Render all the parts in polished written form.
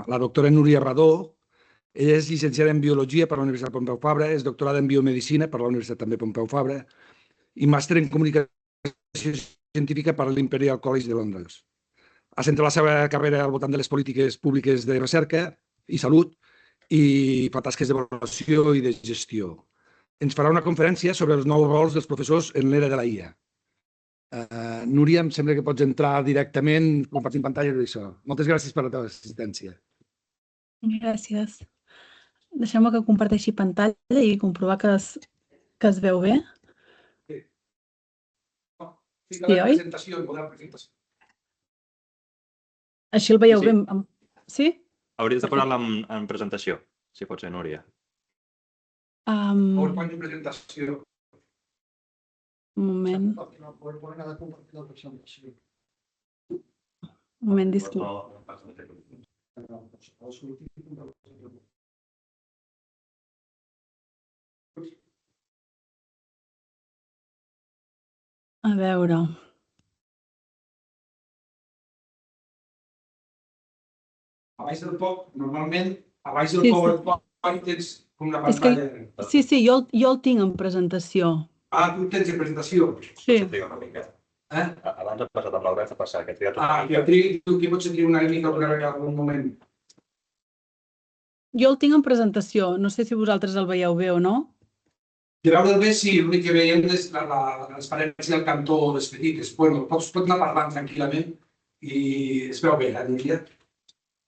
la doctora Núria Radó. Ella és llicenciada en Biologia per la Universitat Pompeu Fabra, és doctorada en Biomedicina per la Universitat també Pompeu Fabra i màster en Comunicació Científica per l'Imperial College de Londres. Ha centrat la seva carrera al voltant de les polítiques públiques de recerca i salut i fa tasques d'avaluació i de gestió. Ens farà una conferència sobre els nous rols dels professors en l'era de la IA. Núria, em sembla que pots entrar directament compartint pantalla d'això. Moltes gràcies per la teva assistència. Gràcies. Deixeu-me que comparteixi pantalla i comprovar que es veu bé. Sí, oi? Així el veieu bé? Sí? Hauries de posar-la en presentació, si pot ser, Núria. PowerPoint de presentació. Un moment, disculpa. A veure... Normalment, a baix del PowerPoint tens una pantalla... Sí, jo el tinc en presentació. Tu tens en presentació? Sí. Abans ha passat amb l'Albert, ha passat que triat tu aquí pots sentir una mica en algun moment. Jo el tinc en presentació, no sé si vosaltres el veieu bé o no. De veure bé, sí, l'únic que veiem és la transparència del cantó, les petites. Pots anar parlant tranquil·lament i es veu bé, Núria?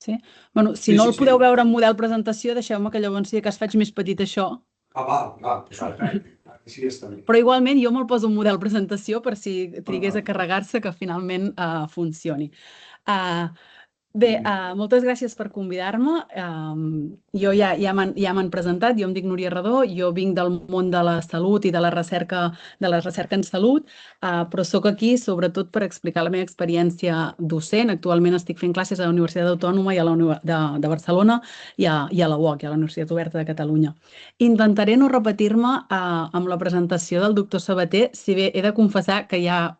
Sí? Bueno, si no el podeu veure en model presentació, deixeu-me que llavors sí que es faig més petit això. Va. Sí, està bé. Però igualment jo me'l poso en model presentació per si trigués a carregar-se que finalment funcioni. Bé, moltes gràcies per convidar-me. Jo ja m'han presentat, jo em dic Núria Radó, jo vinc del món de la salut i de la recerca en salut, però soc aquí sobretot per explicar la meva experiència docent. Actualment estic fent classes a la Universitat Autònoma de Barcelona i a la UOC, a la Universitat Oberta de Catalunya. Intentaré no repetir-me amb la presentació del doctor Sabater, si bé he de confessar que hi ha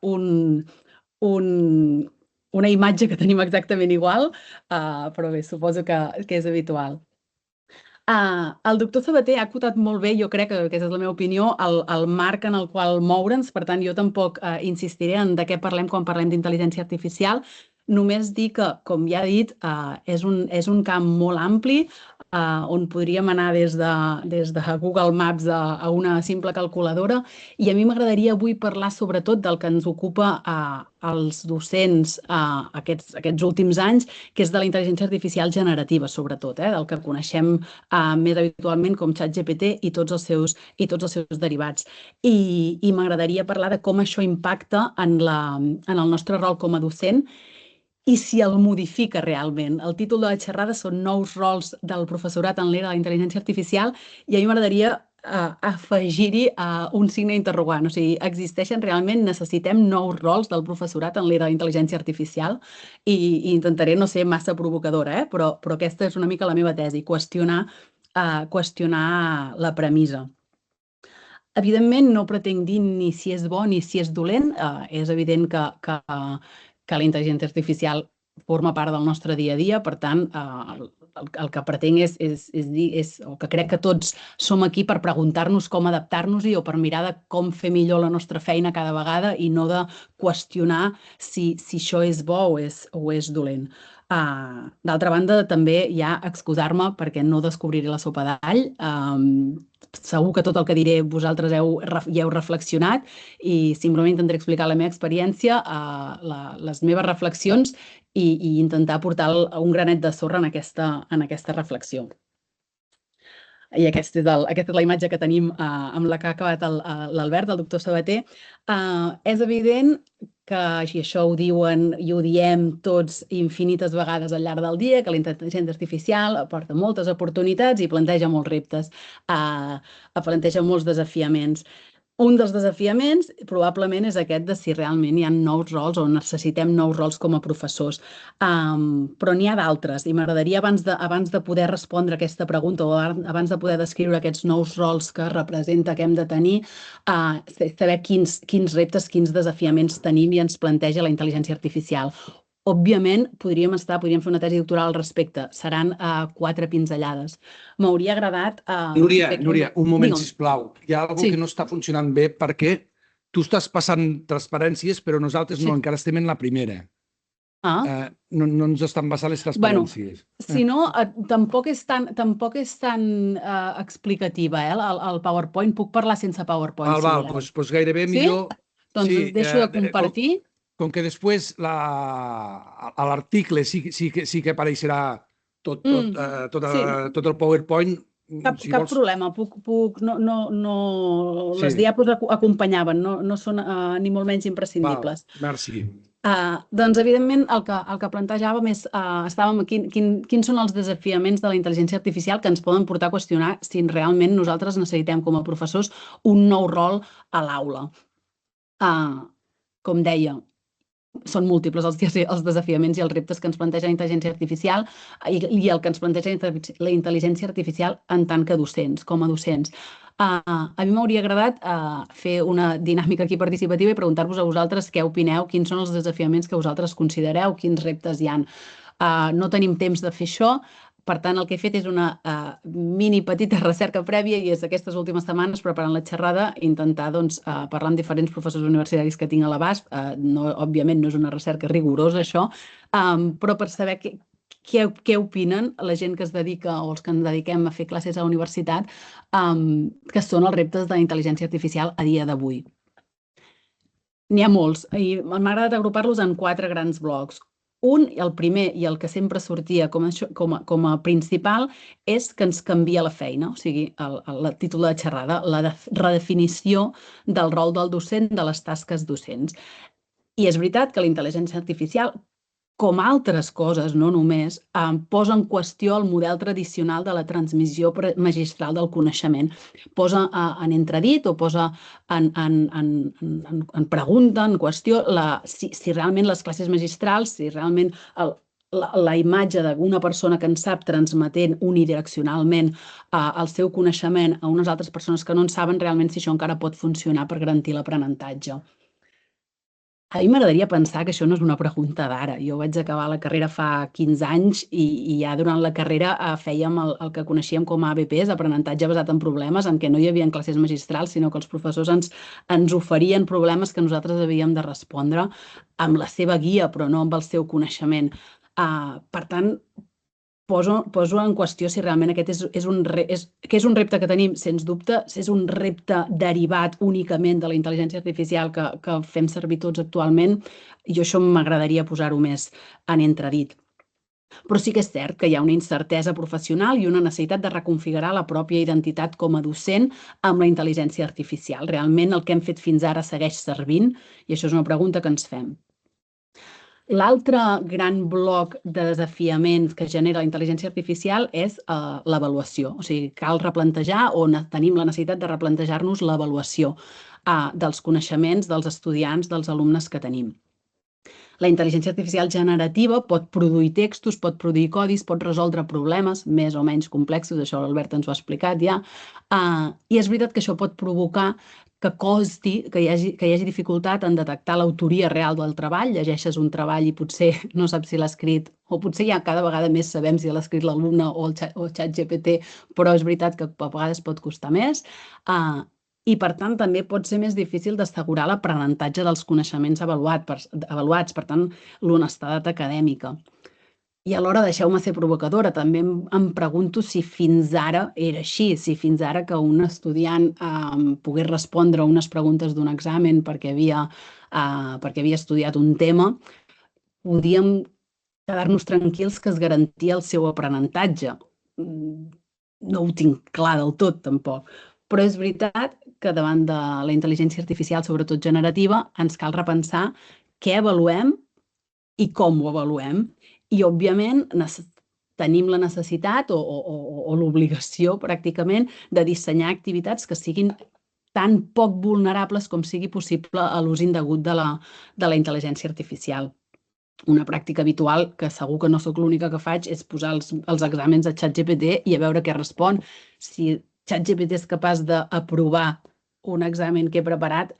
una imatge que tenim exactament igual, però bé, suposo que és habitual. El doctor Sabater ha acotat molt bé, jo crec que aquesta és la meva opinió, el marc en el qual moure'ns, per tant jo tampoc insistiré en de què parlem quan parlem d'intel·ligència artificial, només dir que, com ja he dit, és un camp molt ampli, on podríem anar des de Google Maps a una simple calculadora, i a mi m'agradaria avui parlar sobretot del que ens ocupa als docents aquests últims anys, que és de la intel·ligència artificial generativa, sobretot, del que coneixem més habitualment com ChatGPT i tots els seus derivats. I m'agradaria parlar de com això impacta en el nostre rol com a docent i si el modifica realment. El títol de la xerrada són Nous rols del professorat en l'era de la intel·ligència artificial i a mi m'agradaria afegir-hi un signe interrogant. O sigui, existeixen realment, necessitem nous rols del professorat en l'era de la intel·ligència artificial i intentaré no ser massa provocadora, però aquesta és una mica la meva tesi, qüestionar la premissa. Evidentment, no pretenc dir ni si és bo ni si és dolent. És evident que la intel·ligència artificial forma part del nostre dia a dia, per tant, el que pretenc és dir, o que crec que tots som aquí per preguntar-nos com adaptar-nos-hi o per mirar de com fer millor la nostra feina cada vegada i no de qüestionar si això és bo o és dolent. D'altra banda, també ja excusar-me perquè no descobriré la sopa d'all. Segur que tot el que diré vosaltres ja heu reflexionat i simplement intentaré explicar la meva experiència, les meves reflexions i intentar portar un granet de sorra en aquesta reflexió. I aquesta és la imatge que tenim amb la que ha acabat l'Albert, el doctor Sabater. És evident que, i això ho diuen i ho diem tots infinites vegades al llarg del dia, que la intel·ligència artificial aporta moltes oportunitats i planteja molts reptes, planteja molts desafiaments. Un dels desafiaments probablement és aquest de si realment hi ha nous rols o necessitem nous rols com a professors. Però n'hi ha d'altres i m'agradaria, abans de poder respondre aquesta pregunta o abans de poder descriure aquests nous rols que representa que hem de tenir, saber quins reptes, quins desafiaments tenim i ens planteja la intel·ligència artificial. òbviament, podríem fer una tesi doctoral al respecte. Seran 4 pinzellades. M'hauria agradat... Núria, un moment, Digue'm. sisplau. Hi ha alguna Sí. que no està funcionant bé perquè tu estàs passant transparències, però nosaltres no, Sí. encara estem en la primera. Ah, No ens estan passant les bueno, transparències. si no, tampoc és tan explicativa, el PowerPoint. Puc parlar sense PowerPoint, si Val, voleu. doncs gairebé Sí? millor... Doncs us deixo de compartir. Com que després a l'article sí que apareixerà tot Sí. el PowerPoint. Cap problema. Les Sí. diapos acompanyaven, no són ni molt menys imprescindibles. Merci. Doncs, evidentment, el que plantejàvem és quins són els desafiaments de la intel·ligència artificial que ens poden portar a qüestionar si realment nosaltres necessitem, com a professors, un nou rol a l'aula. Com deia, són múltiples els desafiaments i els reptes que ens planteja la intel·ligència artificial i el que ens planteja la intel·ligència artificial en tant que docents, com a docents. A mi m'hauria agradat fer una dinàmica aquí participativa i preguntar-vos a vosaltres què opineu, quins són els desafiaments que vosaltres considereu, quins reptes hi ha. No tenim temps de fer això, per tant, el que he fet és una mini petita recerca prèvia i és aquestes últimes setmanes, preparant la xerrada, intentar parlar amb diferents professors universitaris que tinc a l'abast. Òbviament no és una recerca rigorosa, això, però per saber què opinen la gent que es dedica o els que ens dediquem a fer classes a la universitat, que són els reptes de la intel·ligència artificial a dia d'avui. N'hi ha molts i m'ha agradat agrupar-los en 4 grans blocs. El primer i el que sempre sortia com a principal és que ens canvia la feina, o sigui, el títol de xerrada, la redefinició del rol del docent, de les tasques docents. I és veritat que la intel·ligència artificial, com altres coses, no només, posa en qüestió el model tradicional de la transmissió magistral del coneixement. Posa en entredit o posa en pregunta, en qüestió, si realment les classes magistrals, si realment la imatge d'una persona que en sap transmetent unidireccionalment el seu coneixement a unes altres persones que no en saben, realment si això encara pot funcionar per garantir l'aprenentatge. A mi m'agradaria pensar que això no és una pregunta d'ara. Jo vaig acabar la carrera fa 15 anys i ja durant la carrera fèiem el que coneixíem com a ABPs, aprenentatge basat en problemes, en què no hi havia classes magistrals, sinó que els professors ens oferien problemes que nosaltres havíem de respondre amb la seva guia, però no amb el seu coneixement. Per tant, poso en qüestió si realment aquest és un repte que tenim, sens dubte, és un repte derivat únicament de la intel·ligència artificial que fem servir tots actualment, i això m'agradaria posar-ho més en entredit. Però sí que és cert que hi ha una incertesa professional i una necessitat de reconfigurar la pròpia identitat com a docent amb la intel·ligència artificial. Realment el que hem fet fins ara segueix servint? I això és una pregunta que ens fem. L'altre gran bloc de desafiaments que genera la intel·ligència artificial és l'avaluació. O sigui, cal replantejar o tenim la necessitat de replantejar-nos l'avaluació dels coneixements dels estudiants, dels alumnes que tenim. La intel·ligència artificial generativa pot produir textos, pot produir codis, pot resoldre problemes més o menys complexos, això l'Albert ens ho ha explicat ja, i és veritat que això pot provocar que costi, que hi hagi dificultat en detectar l'autoria real del treball. Llegeixes un treball i potser no saps si l'ha escrit, o potser ja cada vegada més sabem si l'ha escrit l'alumne o el ChatGPT, però és veritat que a vegades pot costar més. I, per tant, també pot ser més difícil d'assegurar l'aprenentatge dels coneixements avaluats, per tant, l'honestedat acadèmica. I alhora, deixeu-me ser provocadora, també em pregunto si fins ara era així, si fins ara que un estudiant pogués respondre unes preguntes d'un examen perquè havia estudiat un tema, podíem quedar-nos tranquils que es garantia el seu aprenentatge. No ho tinc clar del tot, tampoc. Però és veritat que davant de la intel·ligència artificial, sobretot generativa, ens cal repensar què avaluem i com ho avaluem. I, òbviament, tenim la necessitat o l'obligació, pràcticament, de dissenyar activitats que siguin tan poc vulnerables com sigui possible a l'ús indegut de la intel·ligència artificial. Una pràctica habitual, que segur que no sóc l'única que faig, és posar els exàmens a ChatGPT i a veure què respon. Si ChatGPT és capaç d'aprovar un examen que he preparat,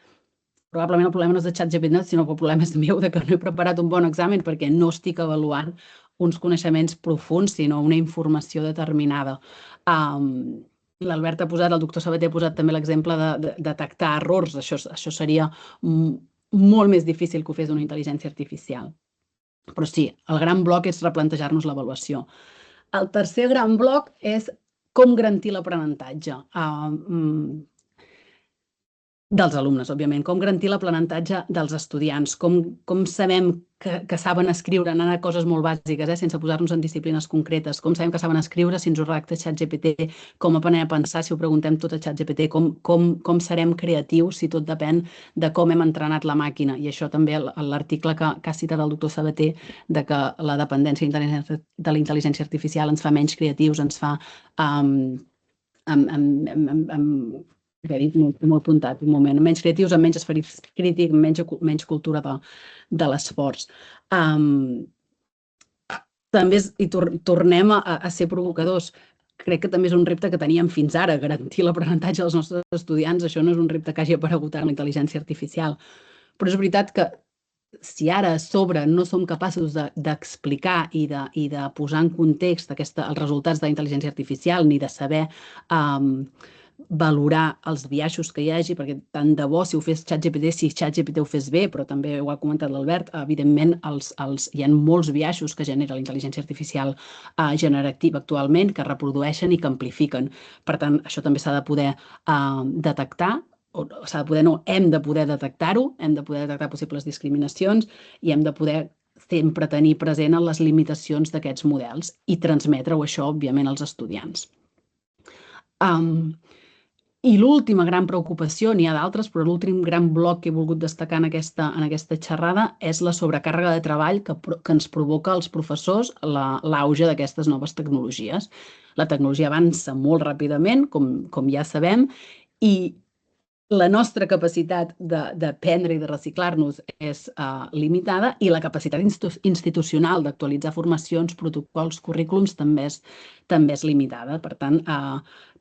probablement el problema no és de ChatGPT, sinó que el problema és meu de que no he preparat un bon examen perquè no estic avaluant uns coneixements profuns, sinó una informació determinada. L'Albert ha posat, el doctor Sabater ha posat també l'exemple de detectar errors. Això seria molt més difícil que ho fes una intel·ligència artificial. Però sí, el gran bloc és replantejar-nos l'avaluació. El tercer gran bloc és com garantir l'aprenentatge dels alumnes, òbviament, com garantir l'aprenentatge dels estudiants, com sabem que saben escriure, anant a coses molt bàsiques, sense posar-nos en disciplines concretes, com sabem que saben escriure si ens ho redacta ChatGPT, com aprenem a pensar si ho preguntem tot a ChatGPT, com serem creatius si tot depèn de com hem entrenat la màquina. I això també l'article que ha citat el doctor Sabater, de que la dependència de la intel·ligència artificial ens fa menys creatius, ens fa he dit molt apuntat, un moment, menys creatius, amb menys esperit crític, menys cultura de l'esforç. També, i tornem a ser provocadors, crec que també és un repte que teníem fins ara, garantir l'aprenentatge dels nostres estudiants. Això no és un repte que hagi aparegut ara amb la intel·ligència artificial. Però és veritat que si ara a sobre no som capaços d'explicar i de posar en context els resultats de la intel·ligència artificial, ni de saber valorar els biaixos que hi hagi, perquè tant de bo si ho fes ChatGPT, si ChatGPT ho fes bé, però també ho ha comentat l'Albert, evidentment hi ha molts biaixos que genera la intel·ligència artificial generativa actualment, que reprodueixen i que amplifiquen. Per tant, això també s'ha de poder detectar, hem de poder detectar-ho, hem de poder detectar possibles discriminacions i hem de poder sempre tenir present les limitacions d'aquests models i transmetre-ho això, òbviament, als estudiants. I l'última gran preocupació, n'hi ha d'altres, però l'últim gran bloc que he volgut destacar en aquesta xerrada és la sobrecàrrega de treball que ens provoca als professors l'auge d'aquestes noves tecnologies. La tecnologia avança molt ràpidament, com ja sabem, i la nostra capacitat d'aprendre i de reciclar-nos és limitada i la capacitat institucional d'actualitzar formacions, protocols, currículums també és limitada. Per tant,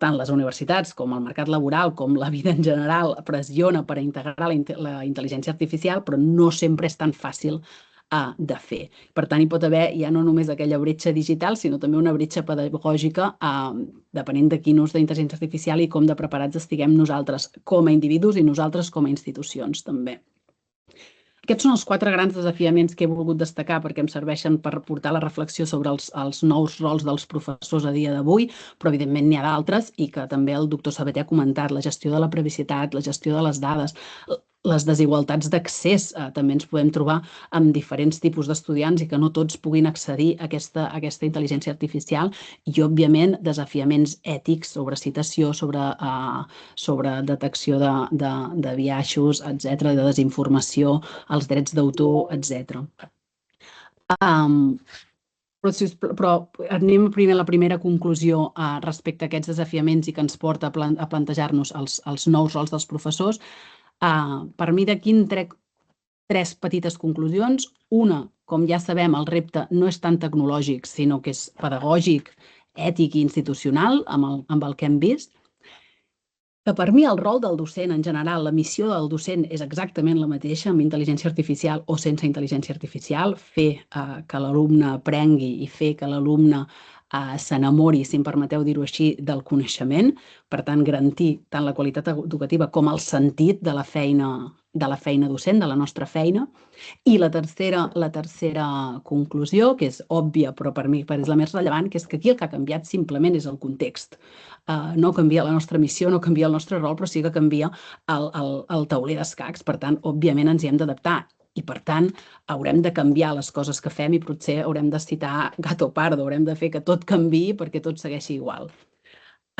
tant les universitats com el mercat laboral com la vida en general pressiona per integrar la intel·ligència artificial, però no sempre és tan fàcil de fer. Per tant, hi pot haver ja no només aquella bretxa digital, sinó també una bretxa pedagògica depenent de quin ús de intel·ligència artificial i com de preparats estiguem nosaltres com a individus i nosaltres com a institucions també. Aquests són els 4 grans desafiaments que he volgut destacar perquè em serveixen per portar la reflexió sobre els nous rols dels professors a dia d'avui, però evidentment n'hi ha d'altres i que també el doctor Sabater ha comentat, la gestió de la privacitat, la gestió de les dades, les desigualtats d'accés també ens podem trobar amb diferents tipus d'estudiants i que no tots puguin accedir a aquesta intel·ligència artificial i, òbviament, desafiaments ètics sobre citació, sobre detecció de biaixos, etc., de desinformació, els drets d'autor, etc. Però anem primer a la primera conclusió respecte a aquests desafiaments i que ens porta a plantejar-nos els nous rols dels professors. Per mi d'aquí en trec 3 petites conclusions. Una, com ja sabem, el repte no és tant tecnològic, sinó que és pedagògic, ètic i institucional, amb el que hem vist. Que per mi el rol del docent en general, la missió del docent és exactament la mateixa amb intel·ligència artificial o sense intel·ligència artificial, fer que l'alumne aprengui i fer que l'alumne s'enamori, si em permeteu dir-ho així, del coneixement, per tant, garantir tant la qualitat educativa com el sentit de la feina docent, de la nostra feina. I la tercera conclusió, que és òbvia, però per mi és la més rellevant, que és que aquí el que ha canviat simplement és el context. No canvia la nostra missió, no canvia el nostre rol, però sí que canvia el tauler d'escacs. Per tant, òbviament ens hi hem d'adaptar. I, per tant, haurem de canviar les coses que fem i potser haurem de citar Gato Pardo, haurem de fer que tot canviï perquè tot segueixi igual.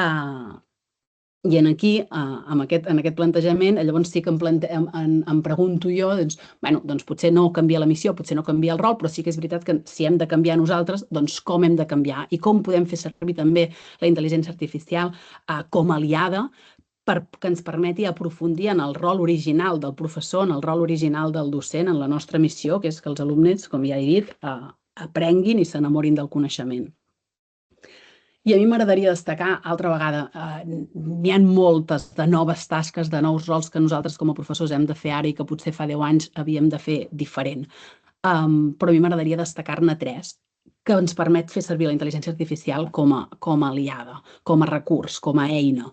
I aquí, en aquest plantejament, llavors sí que em pregunto jo, doncs potser no canvia la missió, potser no canvia el rol, però sí que és veritat que si hem de canviar nosaltres, doncs com hem de canviar i com podem fer servir també la intel·ligència artificial com a aliada que ens permeti aprofundir en el rol original del professor, en el rol original del docent, en la nostra missió, que és que els alumnes, com ja he dit, aprenguin i s'enamorin del coneixement. I a mi m'agradaria destacar, altra vegada, n'hi ha moltes de noves tasques, de nous rols que nosaltres com a professors hem de fer ara i que potser fa 10 anys havíem de fer diferent. Però a mi m'agradaria destacar-ne 3 que ens permet fer servir la intel·ligència artificial com a aliada, com a recurs, com a eina.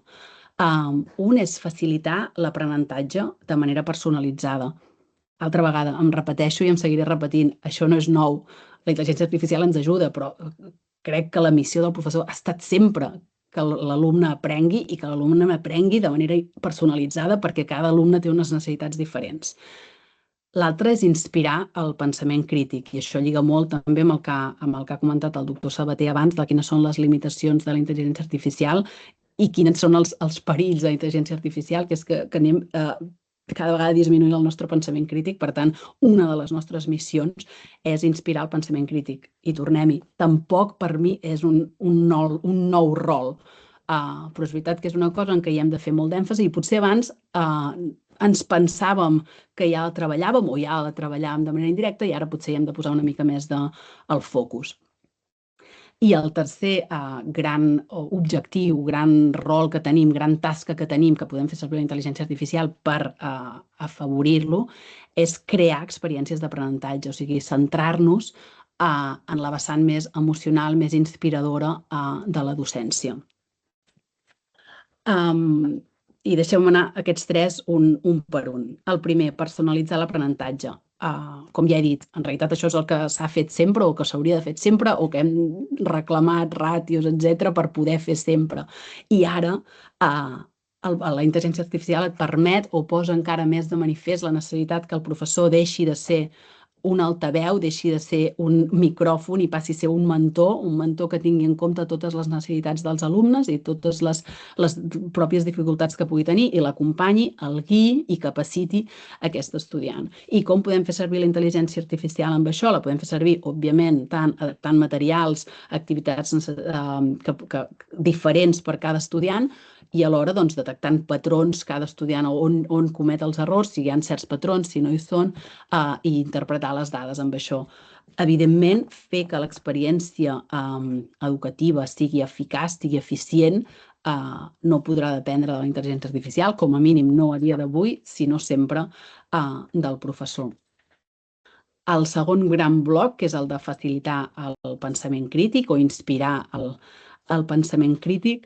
Un és facilitar l'aprenentatge de manera personalitzada. Altra vegada, em repeteixo i em seguiré repetint, això no és nou. La intel·ligència artificial ens ajuda, però crec que la missió del professor ha estat sempre que l'alumne aprengui i que l'alumne aprengui de manera personalitzada perquè cada alumne té unes necessitats diferents. L'altre és inspirar el pensament crític i això lliga molt també amb el que ha comentat el doctor Sabater abans de quines són les limitacions de la intel·ligència artificial i quins són els perills de la intel·ligència artificial, que és que anem cada vegada disminuint el nostre pensament crític. Per tant, una de les nostres missions és inspirar el pensament crític. I tornem-hi, tampoc per mi és un nou rol, però és veritat que és una cosa en què hi hem de fer molt d'èmfasi i potser abans ens pensàvem que ja la treballàvem o ja la treballàvem de manera indirecta i ara potser hi hem de posar una mica més el focus. I el tercer gran objectiu, gran rol que tenim, gran tasca que tenim, que podem fer servir la intel·ligència artificial per afavorir-lo, és crear experiències d'aprenentatge, o sigui, centrar-nos en la vessant més emocional, més inspiradora de la docència. I deixeu-me anar aquests 3 un per un. El primer, personalitzar l'aprenentatge. Com ja he dit, en realitat això és el que s'ha fet sempre o que s'hauria de fer sempre o que hem reclamat ràtios, etc., per poder fer sempre. I ara la intel·ligència artificial et permet o posa encara més de manifest la necessitat que el professor deixi de ser un altaveu, deixi de ser un micròfon i passi a ser un mentor que tingui en compte totes les necessitats dels alumnes i totes les pròpies dificultats que pugui tenir i l'acompanyi, el guiï i capaciti aquest estudiant. I com podem fer servir la intel·ligència artificial amb això? La podem fer servir, òbviament, tant adaptant materials, activitats diferents per cada estudiant, i alhora detectant patrons, cada estudiant on comet els errors, si hi ha certs patrons, si no hi són, i interpretar les dades amb això. Evidentment, fer que l'experiència educativa sigui eficaç, sigui eficient, no podrà dependre de la intel·ligència artificial, com a mínim no a dia d'avui, sinó sempre del professor. El segon gran bloc, que és el de facilitar el pensament crític o inspirar el pensament crític,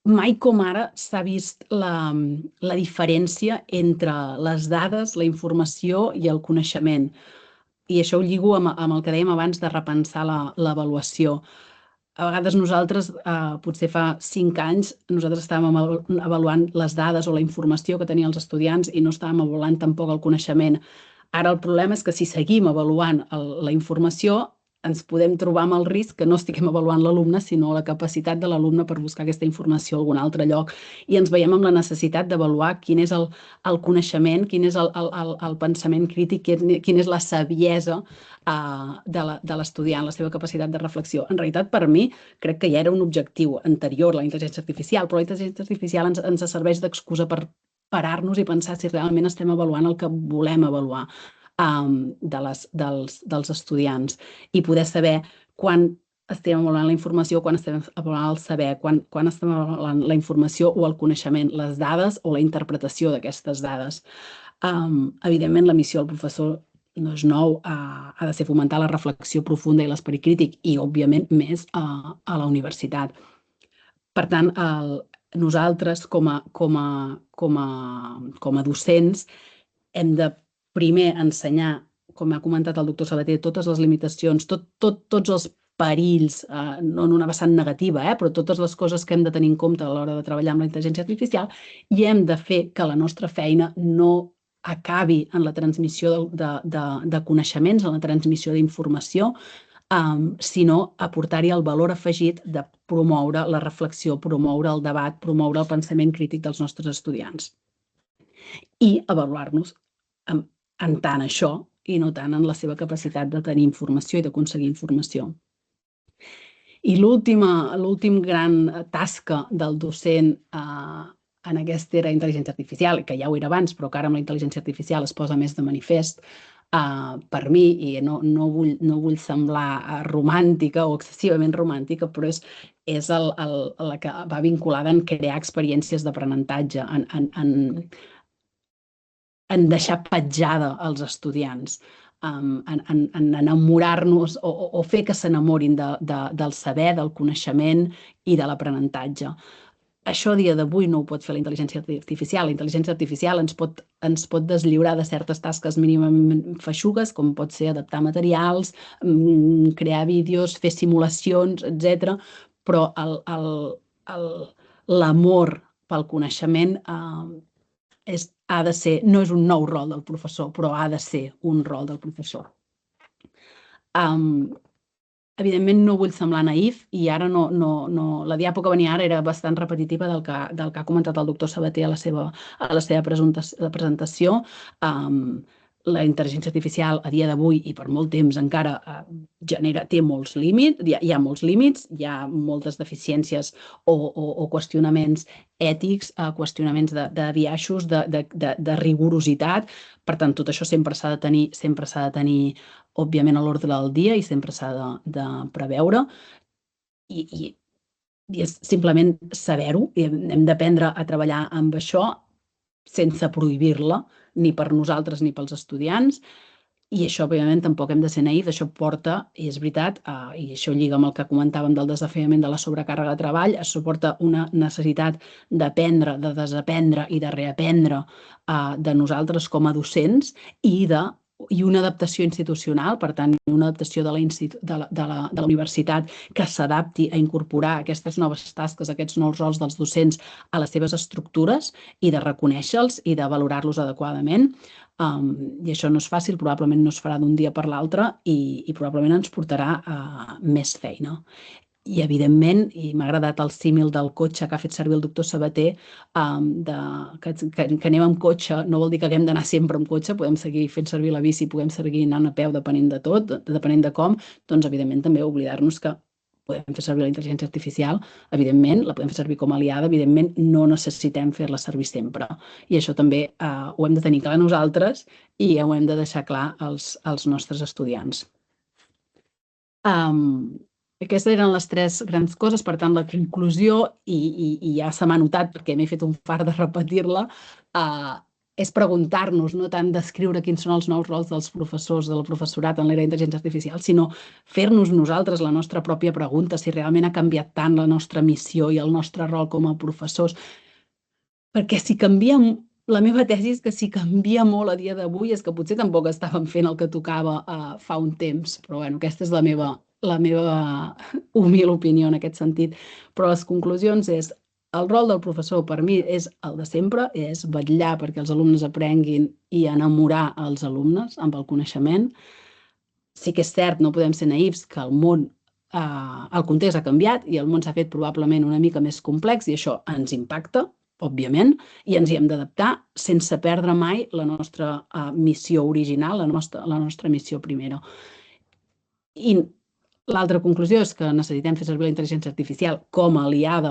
mai com ara s'ha vist la diferència entre les dades, la informació i el coneixement. I això ho lligo amb el que dèiem abans de repensar l'avaluació. A vegades nosaltres, potser fa 5 anys, nosaltres estàvem avaluant les dades o la informació que tenien els estudiants i no estàvem avaluant tampoc el coneixement. Ara el problema és que si seguim avaluant la informació, ens podem trobar amb el risc que no estiguem avaluant l'alumne, sinó la capacitat de l'alumne per buscar aquesta informació a algun altre lloc. I ens veiem amb la necessitat d'avaluar quin és el coneixement, quin és el pensament crític, quina és la saviesa de l'estudiant, la seva capacitat de reflexió. En realitat, per mi, crec que ja era un objectiu anterior a la intel·ligència artificial, però la intel·ligència artificial ens serveix d'excusa per parar-nos i pensar si realment estem avaluant el que volem avaluar dels estudiants i poder saber quan estem avaluant la informació, quan estem avaluant el saber, quan estem avaluant la informació o el coneixement, les dades o la interpretació d'aquestes dades. Evidentment, la missió del professor no és nou, ha de ser fomentar la reflexió profunda i l'esperit crític i, òbviament, més a la universitat. Per tant, nosaltres, com a docents, hem de primer ensenyar, com ha comentat el doctor Sabater, totes les limitacions, tots els perills, no en una vessant negativa, però totes les coses que hem de tenir en compte a l'hora de treballar amb la intel·ligència artificial i hem de fer que la nostra feina no acabi en la transmissió de coneixements, en la transmissió d'informació, sinó aportar-hi el valor afegit de promoure la reflexió, promoure el debat, promoure el pensament crític dels nostres estudiants i avaluar-nos en tant això i no tant en la seva capacitat de tenir informació i d'aconseguir informació. I l'últim gran tasca del docent en aquesta era intel·ligència artificial, que ja ho era abans, però que ara amb la intel·ligència artificial es posa més de manifest, per mi, i no vull semblar romàntica o excessivament romàntica, però és la que va vinculada en crear experiències d'aprenentatge, en deixar petjada als estudiants, en enamorar-nos o fer que s'enamorin del saber, del coneixement i de l'aprenentatge. Això a dia d'avui no ho pot fer la intel·ligència artificial. La intel·ligència artificial ens pot deslliurar de certes tasques mínimament feixugues, com pot ser adaptar materials, crear vídeos, fer simulacions, etc. Però l'amor pel coneixement ha de ser, no és un nou rol del professor, però ha de ser un rol del professor. Evidentment no vull semblar naïf i ara la diàpo que venia ara era bastant repetitiva del que ha comentat el doctor Sabater a la seva presentació. La intel·ligència artificial a dia d'avui i per molt temps encara té molts límits, hi ha molts límits, hi ha moltes deficiències o qüestionaments ètics, qüestionaments de biaixos, de rigorositat. Per tant, tot això sempre s'ha de tenir òbviament a l'ordre del dia i sempre s'ha de preveure. I és simplement saber-ho, i hem d'aprendre a treballar amb això sense prohibir-la, ni per nosaltres ni pels estudiants. I això, òbviament, tampoc hem de ser naïfs. Això porta, i és veritat, i això lliga amb el que comentàvem del desafiament de la sobrecàrrega de treball, això porta una necessitat d'aprendre, de desaprendre i de reaprendre de nosaltres com a docents i una adaptació institucional, per tant, una adaptació de la universitat que s'adapti a incorporar aquestes noves tasques, aquests nous rols dels docents a les seves estructures i de reconèixer-los i de valorar-los adequadament. I això no és fàcil, probablement no es farà d'un dia per l'altre i probablement ens portarà més feina. I, evidentment, i m'ha agradat el símil del cotxe que ha fet servir el doctor Sabater, que anem amb cotxe no vol dir que haguem d'anar sempre amb cotxe, podem seguir fent servir la bici, podem seguir anant a peu, depenent de tot, depenent de com, doncs, evidentment, també oblidar-nos que podem fer servir la intel·ligència artificial, evidentment, la podem fer servir com a aliada, evidentment, no necessitem fer-la servir sempre. I això també ho hem de tenir clar nosaltres i ho hem de deixar clar als nostres estudiants. Aquestes eren les tres grans coses, per tant, la conclusió, i ja se m'ha notat perquè m'he fet un fart de repetir-la, és preguntar-nos, no tant descriure quins són els nous rols dels professors, del professorat en l'era d'intel·ligència artificial, sinó fer-nos nosaltres la nostra pròpia pregunta, si realment ha canviat tant la nostra missió i el nostre rol com a professors. Perquè si canvia, la meva tesi és que si canvia molt a dia d'avui és que potser tampoc estàvem fent el que tocava fa un temps, però bueno, aquesta és la meva humil opinió en aquest sentit. Però les conclusions és: el rol del professor per mi és el de sempre, és vetllar perquè els alumnes aprenguin i enamorar els alumnes amb el coneixement. Sí que és cert, no podem ser naïfs, que el món, el context ha canviat i el món s'ha fet probablement una mica més complex i això ens impacta, òbviament, i ens hi hem d'adaptar sense perdre mai la nostra missió original, la nostra missió primera. I l'altra conclusió és que necessitem fer servir la intel·ligència artificial com a aliada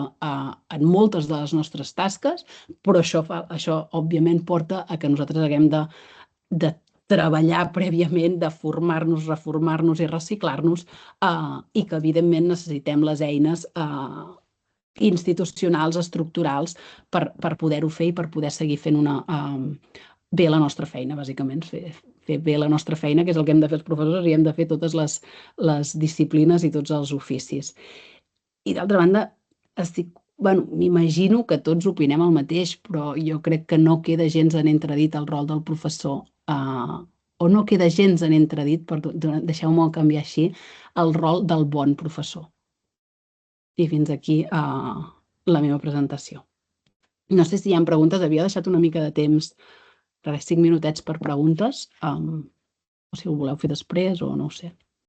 en moltes de les nostres tasques, però això òbviament porta a que nosaltres haguem de treballar prèviament, de formar-nos, reformar-nos i reciclar-nos, i que evidentment necessitem les eines institucionals, estructurals, per poder-ho fer i per poder seguir fent bé la nostra feina, bàsicament, fer bé la nostra feina, que és el que hem de fer els professors, i hem de fer totes les disciplines i tots els oficis. I d'altra banda, m'imagino que tots opinem el mateix, però jo crec que no queda gens en entredit el rol del professor, o no queda gens en entredit, deixeu-m'ho canviar així, el rol del bon professor. I fins aquí la meva presentació. No sé si hi ha preguntes, havia deixat una mica de temps, 5 minutets per preguntes, o si ho voleu fer després o no ho sé.